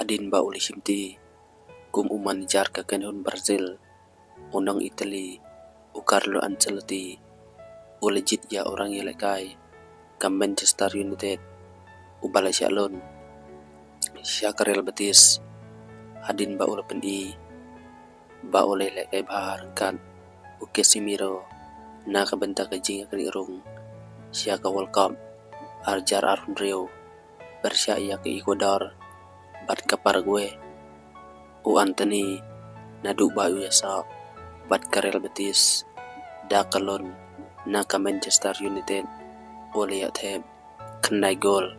Hadin ba uli simti kum umanijar ka kenhun Brazil unang Italy u Carlo Ancelotti u legit ya orang yelekai ka Manchester United u balai shalon sya ka Real Betis hadin ba ula pendi ba ule lekai bahar kan u Casemiro na ka benta ka jinga ka irung sya ka World Cup arjar arun Rio bersya iya ke Ecuador bat ka Paraguay u Anthony nadu ba u yasa bat ka Real Betis da kalon na ka Manchester United ole ya them kenai gol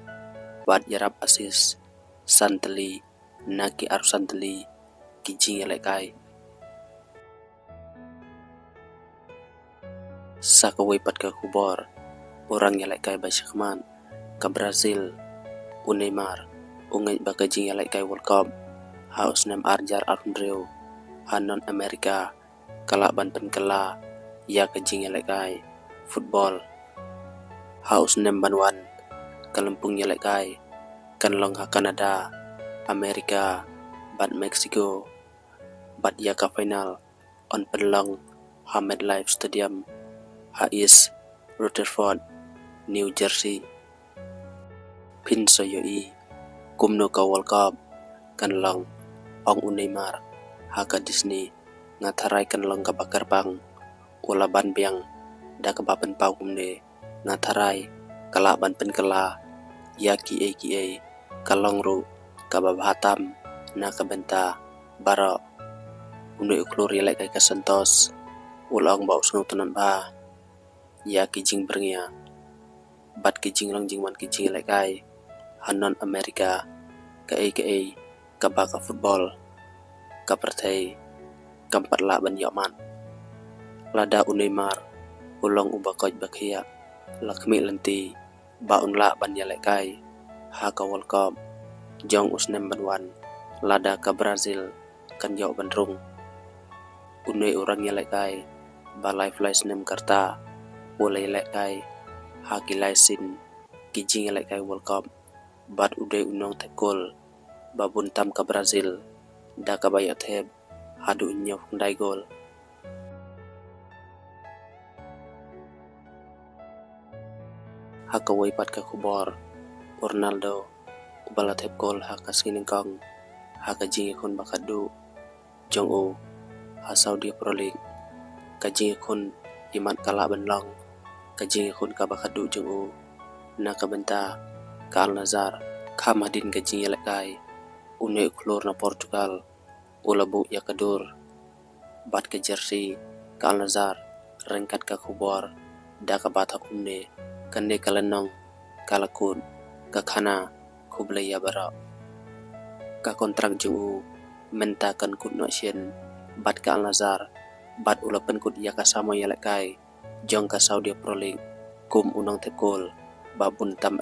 bat yarap asis Santeli na ki Ar Santeli ki jinga lekai sakawai pat ka kubor orang ya lekai ba syakman ka Brazil u Neymar ungai ba ka jinga lekai World Cup haus nem arjar arun Rio hanon Amerika kala ban penkela ya ka jinga lekai football haus nem banwan kalempung ya lekai kan long ha Canada Amerika bat Mexico bat ya ka final on penlong ha MetLife Stadium ha is Rutherford New Jersey pin so yoi kumno ka World Cup kan long ong u Neymar ha ka Disney ngatarai kan long ka bakar bang ula ban biang da ka bapen pau kumne ngatarai kala ban penkela ya ki kalong ru ka babahatam na ka benta bara unde uklur yelek ka Santos ulang bau sunu tenan ba ya ki jing berngia bat ki jing long jing man ki jing lekai hanon Amerika ka ka baka football ka pertai kampat la ban yaman lada u Neymar ulong u bakoj bakia lakmi lenti ba un la ban yalekai ha ka World Cup jong usnem banwan lada ka Brazil kan yaw bandrung unai orang yalekai ba life lies nem karta ulai lekai ha ki laisin ki jing yalekai World Cup bat udai unong tekol babun tam ka Brazil da ka bayat heb hadu nyaw ndai gol haka way pat ka kubor Ronaldo ubalat heb gol haka skining kong haka jingi kun bakadu jong u ha Saudi Pro League ka jingi kun iman kala benlong ka jingi kun ka bakadu jong u na ka benta ka Al Nassr ka madin ka jingi lekai une klor na Portugal ulabu ya kadur bat ke jersey ka Al Nassr rengkat ka kubor da ka bata kumne kande kalenong kalakun ka khana kuble ya bara ka kontrak juu menta kan kut no sien bat ka Al Nassr bat ulapen kut ya ka samo ya lekai jong ka Saudi Pro League kum unang tekol babun tam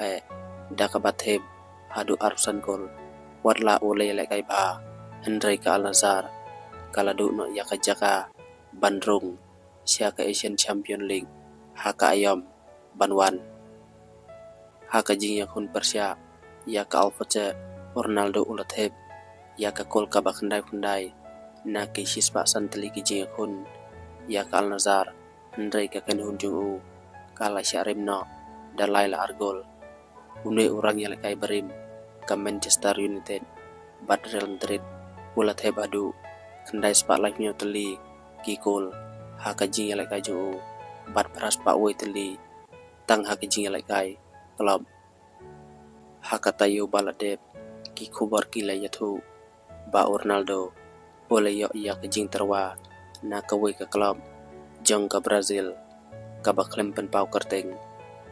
da ka batheb hadu arsan gol warla ole lekai ba Henry ka Al Nassr kaladu no ya ka jaka bandrung sia ka Asian Champion League haka ayam banwan haka jingya kun persya ya ka Alfece Ronaldo ulatheb ya ka kol ka bakandai na ke sispa santeli ki jingya kun ya ka Al Nassr Henry ka kan hunjung kala syarim no dalaila argol une orang yang lekai berim ka Manchester United bat Real Madrid ulatheb adu kendai spotlight nyo teli kikol haka jingya lekai juu bat peras pak woi teli tang haka jingya lekai klub haka tayo baladeb ki kubar ki layathu ba Ronaldo ole yo iya ka jing terwa na ka woi ka klub jong ka Brazil ka ba klempen pau kerteng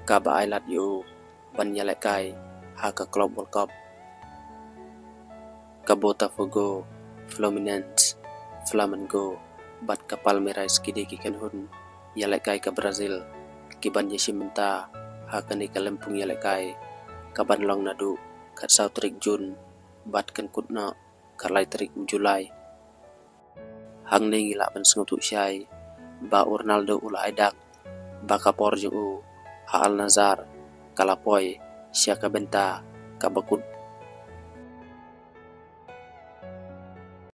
ka ba ailat yu ban yalekai haka klub World Cup ka Botafogo Fluminense Flamengo bat ka Palmeiras kidi ki kenhun yalekai ka Brazil ki ban yesimenta haka ni kalempung yalekai ka ban long nadu ka South Trik Jun bat kan kutna ka lai Trik Julai hang ni ngila ban sengutu syai ba Ronaldo ula aidak ba ka Porju ha Al Nassr kalapoi sia ka benta ka bakut